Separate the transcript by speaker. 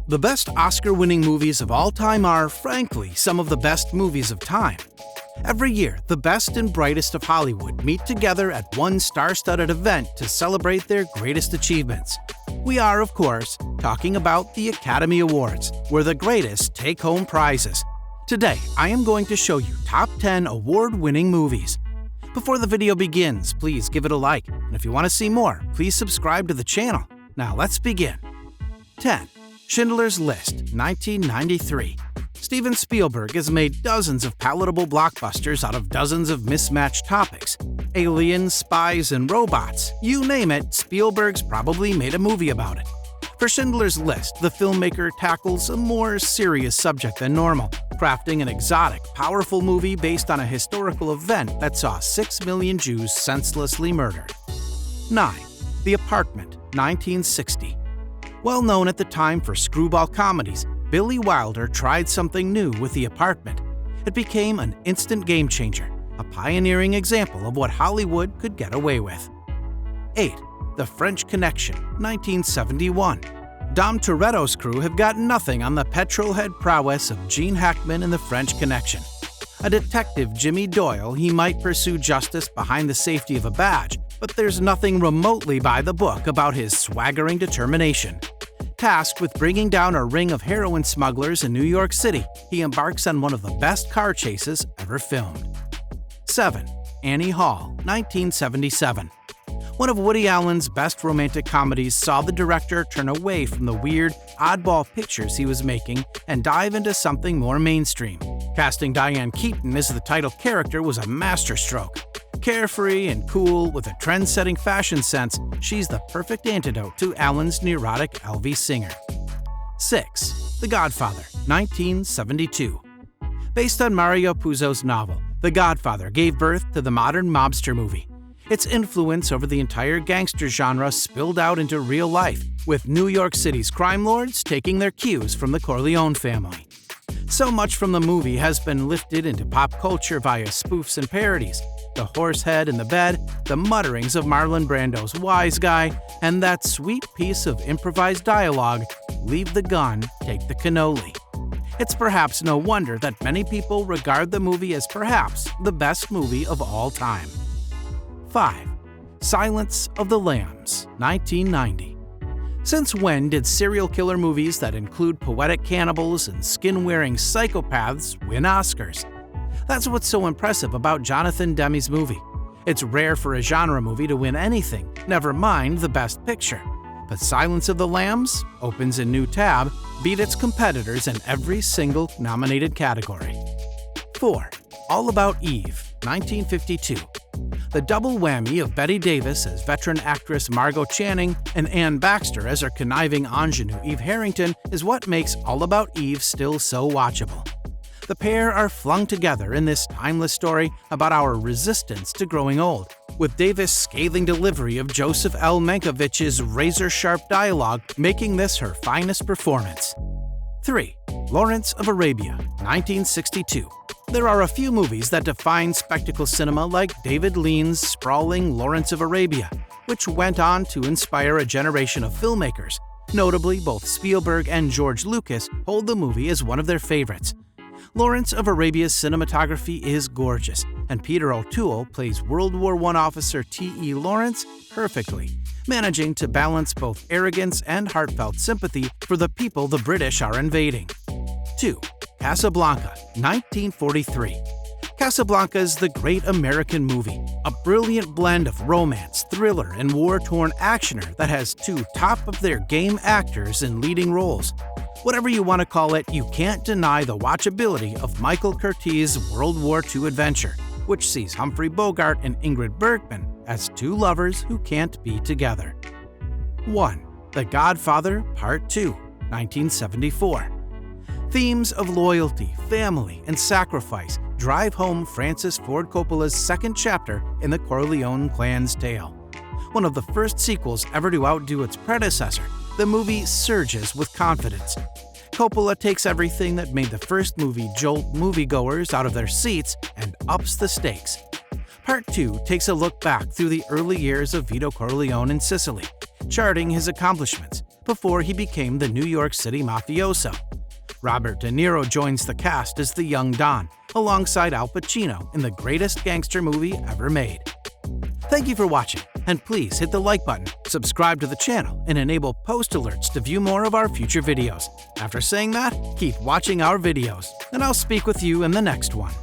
Speaker 1: The best Oscar-winning movies of all time are, frankly, some of the best movies of time. Every year, the best and brightest of Hollywood meet together at one star-studded event to celebrate their greatest achievements. We are, of course, talking about the Academy Awards, where the greatest take home prizes. Today, I am going to show you top 10 award-winning movies. Before the video begins, please give it a like, and if you want to see more, please subscribe to the channel. Now let's begin. 10. Schindler's List, 1993. Steven Spielberg has made dozens of palatable blockbusters out of dozens of mismatched topics. Aliens, spies, and robots. You name it, Spielberg's probably made a movie about it. For Schindler's List, the filmmaker tackles a more serious subject than normal, crafting an exotic, powerful movie based on a historical event that saw 6 million Jews senselessly murdered. 9. The Apartment, 1960. Well known at the time for screwball comedies, Billy Wilder tried something new with The Apartment. It became an instant game-changer, a pioneering example of what Hollywood could get away with. 8. The French Connection, 1971. Dom Toretto's crew have got nothing on the petrolhead prowess of Gene Hackman in The French Connection. A detective Jimmy Doyle, he might pursue justice behind the safety of a badge, but there's nothing remotely by the book about his swaggering determination. Tasked with bringing down a ring of heroin smugglers in New York City, he embarks on one of the best car chases ever filmed. 7. Annie Hall, 1977. One of Woody Allen's best romantic comedies saw the director turn away from the weird, oddball pictures he was making and dive into something more mainstream. Casting Diane Keaton as the title character was a masterstroke. Carefree and cool, with a trend-setting fashion sense, she's the perfect antidote to Allen's neurotic Elvis singer. 6. The Godfather, 1972. Based on Mario Puzo's novel, The Godfather gave birth to the modern mobster movie. Its influence over the entire gangster genre spilled out into real life, with New York City's crime lords taking their cues from the Corleone family. So much from the movie has been lifted into pop culture via spoofs and parodies. The horse head in the bed, the mutterings of Marlon Brando's wise guy, and that sweet piece of improvised dialogue, "Leave the gun, take the cannoli." It's perhaps no wonder that many people regard the movie as perhaps the best movie of all time. 5. Silence of the Lambs, 1990. Since when did serial killer movies that include poetic cannibals and skin-wearing psychopaths win Oscars? That's what's so impressive about Jonathan Demme's movie. It's rare for a genre movie to win anything, never mind the Best Picture. But Silence of the Lambs opens a new tab, beat its competitors in every single nominated category. 4. All About Eve, 1952. The double whammy of Bette Davis as veteran actress Margot Channing and Anne Baxter as her conniving ingenue Eve Harrington is what makes All About Eve still so watchable. The pair are flung together in this timeless story about our resistance to growing old, with Davis' scathing delivery of Joseph L. Mankiewicz' razor-sharp dialogue making this her finest performance. 3. Lawrence of Arabia, 1962. There are a few movies that define spectacle cinema like David Lean's sprawling Lawrence of Arabia, which went on to inspire a generation of filmmakers. Notably, both Spielberg and George Lucas hold the movie as one of their favorites. Lawrence of Arabia's cinematography is gorgeous, and Peter O'Toole plays World War I officer T.E. Lawrence perfectly, managing to balance both arrogance and heartfelt sympathy for the people the British are invading. 2. Casablanca, 1943. Casablanca is the great American movie, a brilliant blend of romance, thriller, and war-torn actioner that has two top-of-their-game actors in leading roles. Whatever you want to call it, you can't deny the watchability of Michael Curtiz's World War II adventure, which sees Humphrey Bogart and Ingrid Bergman as two lovers who can't be together. 1. The Godfather Part 2, 1974. Themes of loyalty, family, and sacrifice drive home Francis Ford Coppola's second chapter in the Corleone clan's tale. One of the first sequels ever to outdo its predecessor, the movie surges with confidence. Coppola takes everything that made the first movie jolt moviegoers out of their seats and ups the stakes. Part 2 takes a look back through the early years of Vito Corleone in Sicily, charting his accomplishments before he became the New York City mafioso. Robert De Niro joins the cast as the young Don, alongside Al Pacino in the greatest gangster movie ever made. Thank you for watching, and please hit the like button, subscribe to the channel, and enable post alerts to view more of our future videos. After saying that, keep watching our videos, and I'll speak with you in the next one.